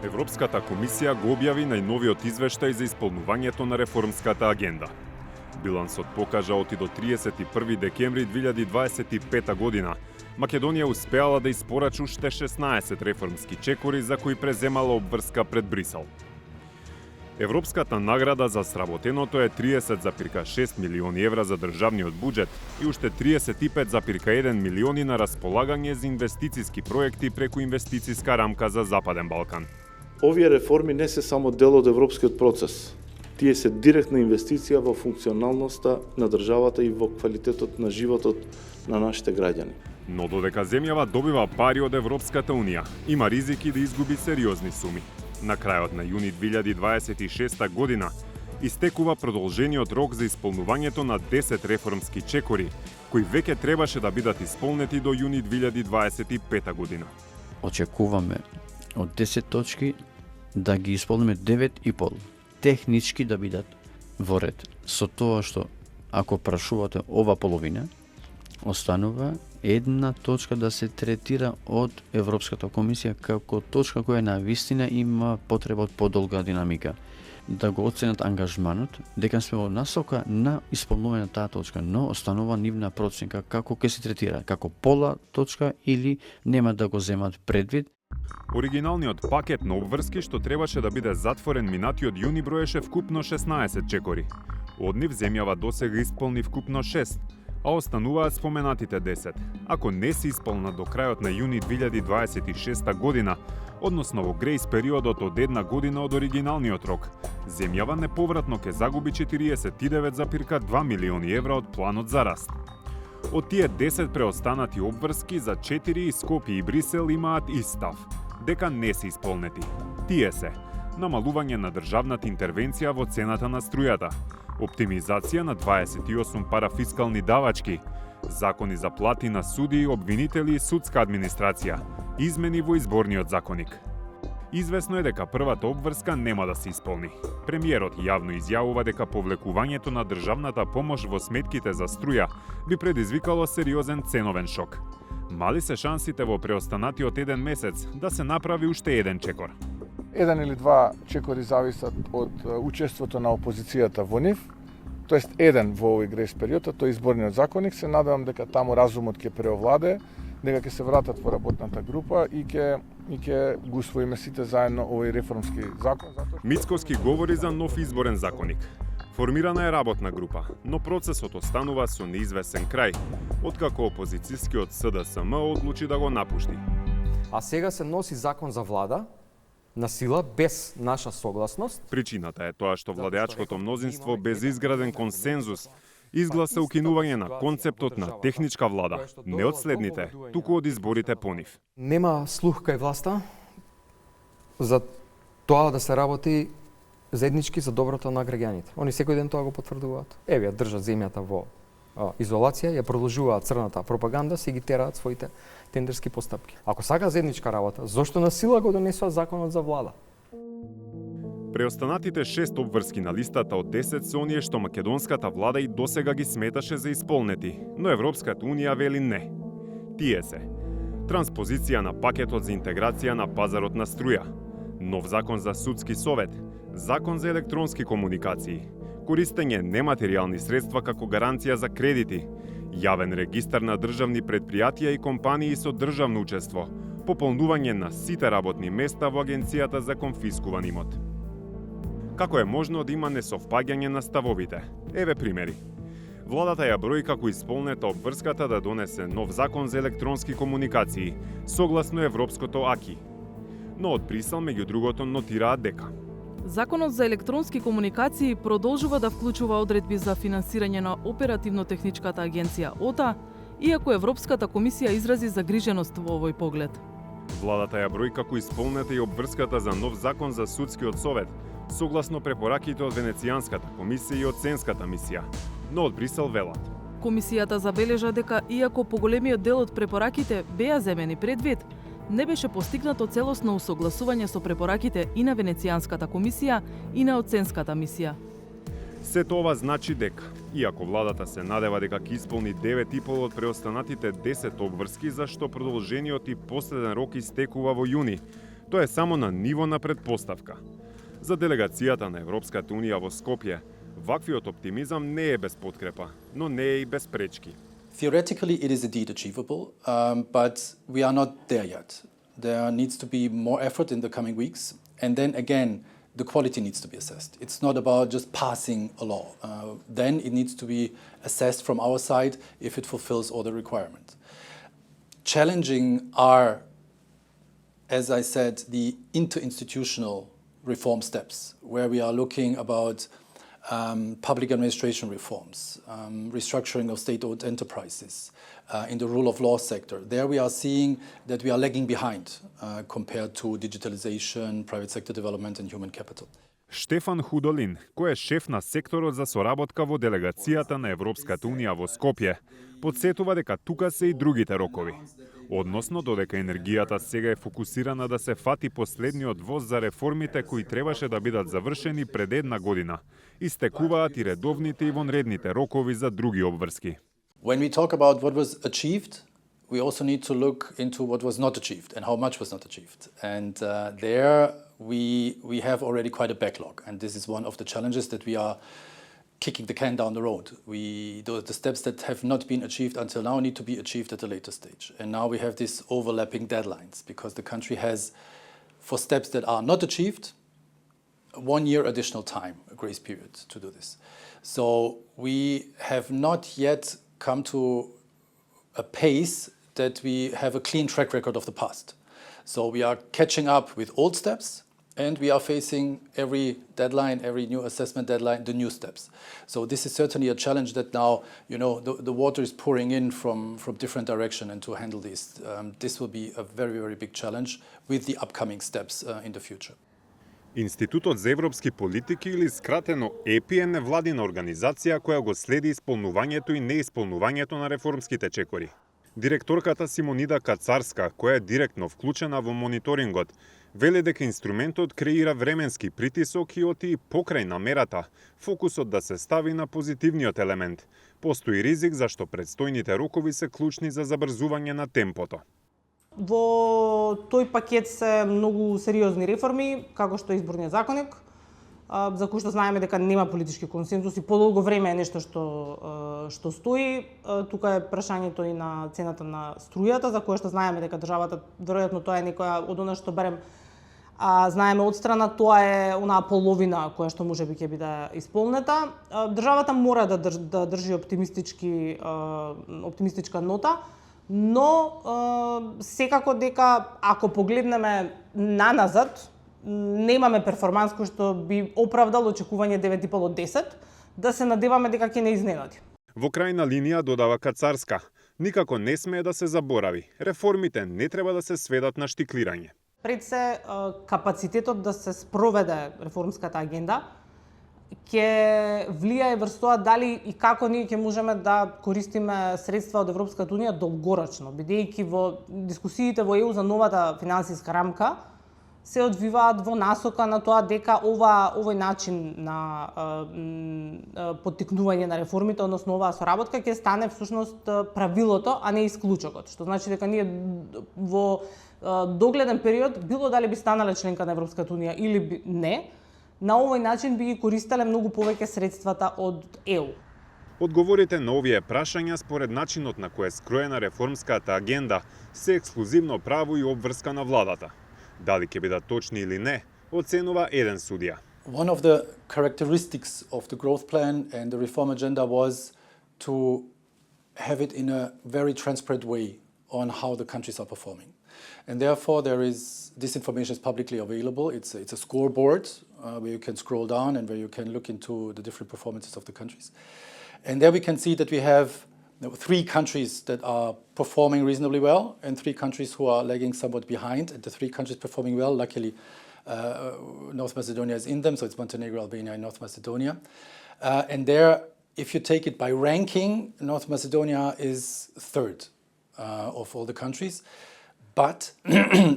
Европската комисија го објави најновиот извештај за исполнувањето на реформската агенда. Билансот покажа оти до 31 декември 2025 година Македонија успеала да испорачи уште 16 реформски чекори за кои преземала обврска пред Брисел. Европската награда за сработеното е 30,6 милиони евра за државниот буџет и уште 35,1 милиони на располагање за инвестициски проекти преку инвестициска рамка за Западен Балкан. Овие реформи не се само дел од европскиот процес. Тие се директна инвестиција во функционалноста на државата и во квалитетот на животот на нашите граѓани. Но додека земјава добива пари од Европската Унија, има ризики да изгуби сериозни суми. На крајот на јуни 2026 година истекува продолжениот рок за исполнувањето на 10 реформски чекори, кои веќе требаше да бидат исполнети до јуни 2025 година. Очекуваме од 10 точки да ги исполниме 9,5. Технички да бидат во ред. Со тоа што, ако прашувате ова половина, останува една точка да се третира од Европската комисија како точка која навистина има потреба од подолга динамика. Да го оценат ангажманот, дека сме во насока на исполнување на таа точка, но останува нивна проценка како ќе се третира, како пола точка или нема да го земат предвид. Оригиналниот пакет на обврски што требаше да биде затворен минатиот јуни броеше вкупно 16 чекори. Од нив земјава досега исполни вкупно 6, а остануваат споменатите 10. Ако не се исполнат до крајот на јуни 2026 година, односно во грејс периодот од една година од оригиналниот рок, земјава неповратно ќе загуби 49,2 милиони евра од планот за раст. Од тие 10 преостанати обврски за 4 Скопје и Брисел имаат ист став, дека не се исполнети. Тие се: намалување на државната интервенција во цената на струјата, оптимизација на 28 парафискални давачки, закони за плати на суди, обвинители и судска администрација, измени во изборниот законник. Извесно е дека првата обврска нема да се исполни. Премиерот јавно изјавува дека повлекувањето на државната помош во сметките за струја би предизвикало сериозен ценовен шок. Мали се шансите во преостанатиот еден месец да се направи уште еден чекор. Еден или два чекори зависат од учеството на опозицијата во нив, тоест еден во овој грејс период, тој изборниот законник. Се надевам дека таму разумот ќе преовладее, дека ќе се вратат во работната група и ќе го усвоиме сите заедно овој реформски закон. Мицкоски говори за нов изборен законник. Формирана е работна група, но процесот останува со неизвестен крај, откако опозицијскиот СДСМ одлучи да го напушти. А сега се носи закон за влада, на сила, без наша согласност. Причината е тоа што владеачкото мнозинство без изграден консензус изгласа укинување на концептот на техничка влада, не од следните, туку од изборите по нив. Нема слух кај власта за тоа да се работи заеднички за доброто на граѓаните. Они секој ден тоа го потврдуваат. Еве ја држат земјата во изолација, ја продолжуваат црната пропаганда, си ги тераат своите тендерски постапки. Ако сака заедничка работа, зошто на сила го донесува законот за влада? Преостанатите 6 обврски на листата од 10 се оние што македонската влада и досега ги сметаше за исполнети, но Европската Унија вели не. Тие се: транспозиција на пакетот за интеграција на пазарот на струја, нов закон за судски совет, закон за електронски комуникации, користење нематеријални средства како гаранција за кредити, јавен регистар на државни предпријатија и компании со државно учество, пополнување на сите работни места во Агенцијата за конфискуван имот. Како е можно да има несовпаѓање на ставовите? Еве примери. Владата ја брои како исполнета обврската да донесе нов закон за електронски комуникации, согласно европското АКИ. Но од Брисел, меѓу другото, нотираат дека Законот за електронски комуникации продолжува да вклучува одредби за финансирање на оперативно-техничката агенција ОТА, иако Европската комисија изрази загриженост во овој поглед. Владата ја брои како исполнета и обврската за нов закон за судскиот совет, согласно препораките од Венецијанската комисија и Оценската мисија, но од Брисел велат. Комисијата забележа дека иако поголемиот дел од препораките беа земени предвид, не беше постигнато целосно усогласување со препораките и на Венецијанската комисија и на Оценската мисија. Сето ова значи дека, иако владата се надева дека ќе исполни 9,5 од преостанатите 10 обврски, за што продолжениот и последен рок истекува во јуни, Тоа е само на ниво на предпоставка. За делегацијата на Европската Унија во Скопје, ваквиот оптимизам не е без подкрепа, но не е и без пречки. Theoretically, it is indeed achievable, but we are not there yet. There needs to be more effort in the coming weeks, and then again, the quality needs to be assessed. It's not about just passing a law. Then it needs to be assessed from our side if it fulfills all the requirements. Challenging are, as I said, the interinstitutional reform steps, where we are looking about public administration reforms, restructuring of state-owned enterprises, in the rule of law sector. There we are seeing that we are lagging behind compared to digitalization, private sector development and human capital. Штефан Худолин, кој е шеф на секторот за соработка во делегацијата на Европската Унија во Скопје, подсетува дека тука се и другите рокови. Односно, додека енергијата сега е фокусирана да се фати последниот воз за реформите кои требаше да бидат завршени пред една година, истекуваат и редовните и вонредните рокови за други обврски. When we talk about what was achieved, we also need to look into what was not achieved and how much was not achieved. And there we have already quite a backlog, and this is one of the challenges that we are kicking the can down the road. The steps that have not been achieved until now need to be achieved at a later stage. And now we have these overlapping deadlines because the country has, for steps that are not achieved, 1 year additional time, a grace period to do this. So we have not yet come to a pace that we have a clean track record of the past. So we are catching up with old steps, and we are facing every deadline, every new assessment deadline, the new steps. So this is certainly a challenge that now, the water is pouring in from different direction, and to handle this will be a very, very big challenge with the upcoming steps in the future. Институтот за европски политики или скратено ЕПИ е невладина организација која го следи исполнувањето и неисполнувањето на реформските чекори. Директорката Симонида Кацарска, која е директно вклучена во мониторингот, вели дека инструментот креира временски притисок и оти покрај намерата, фокусот да се стави на позитивниот елемент. Постои ризик зашто предстојните рокови се клучни за забрзување на темпото. Во тој пакет се многу сериозни реформи, како што е изборниот законник, за кој што знаеме дека нема политички консензус и подолго време е нешто што стои. Тука е прашањето и на цената на струјата, за која што знаеме дека државата, веројатно тоа е некоја од она што барем знаеме од страна, тоа е онаа половина која што можеби ќе биде исполнета. Државата мора да држи оптимистичка нота, но секако дека ако погледнеме наназад, немаме перформанс кој што би оправдал очекување 9,5 од 10, да се надеваме дека ќе не изненади. Во крајна линија додава Кацарска, никако не смее да се заборави. Реформите не треба да се сведат на штиклирање. Пред се капацитетот да се спроведе реформската агенда ќе влијае врз тоа дали и како ние ќе можеме да користиме средства од Европската Унија долгорочно, бидејќи во дискусиите во ЕУ за новата финансиска рамка се одвиваат во насока на тоа дека овој начин на поттикнување на реформите, односно оваа соработка ќе стане всушност правилото, а не исклучокот, што значи дека ние во догледен период, било дали би станале членка на Европската Унија или не, на овој начин би ги користеле многу повеќе средствата од ЕУ. Одговорите на овие прашања според начинот на кој е скроена реформската агенда се ексклузивно право и обврска на владата. Дали ќе бидат точни или не, оценува еден судија. One of the characteristics of the growth plan and the reform agenda was to have it in a very transparent way on how the countries are performing. And therefore this information is publicly available. It's a scoreboard where you can scroll down and where you can look into the different performances of the countries. And there we can see that we have 3 countries that are performing reasonably well and 3 countries who are lagging somewhat behind. And the 3 countries performing well, luckily, North Macedonia is in them, so it's Montenegro, Albania, and North Macedonia. And there, if you take it by ranking, North Macedonia is 3rd of all the countries. But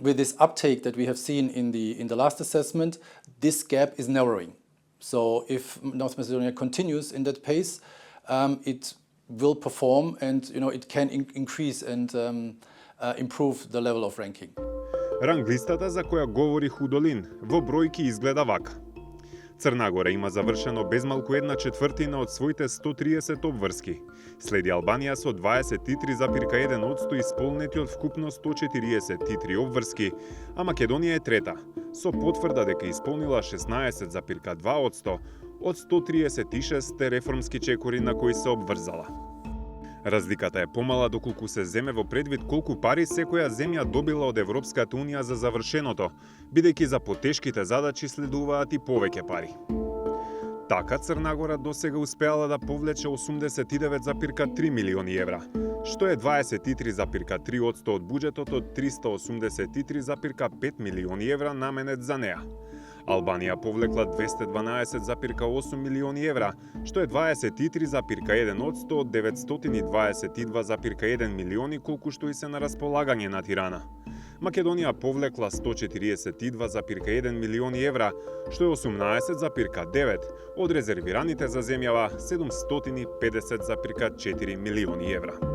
with this uptake that we have seen in the last assessment, this gap is narrowing. So if North Macedonia continues in that pace, it will perform and it can increase and improve the level of ranking. Ранглистата за која говори Худолин во бројки изгледа вака. Црна Гора има завршено безмалку 1/4 од своите 130 обврски. Следи Албанија со 23,1% исполнети од вкупно 143 обврски, а Македонија е трета, со потврда дека исполнила 16,2% од 136 реформски чекори на кои се обврзала. Разликата е помала доколку се земе во предвид колку пари секоја земја добила од Европската Унија за завршеното, бидејќи за потешките задачи следуваат и повеќе пари. Така Црна Гора досега успеала да повлече 89,3 милиони евра, што е 23,3% од буџетот од 383,5 милиони евра наменет за неа. Албанија повлекла 212,8 милиони евра, што е 23,1% од 922,1 милиони колку што и се на располагање на Тирана. Македонија повлекла 142,1 милиони евра, што е 18,9% од резервираните за земјава 750,4 милиони евра.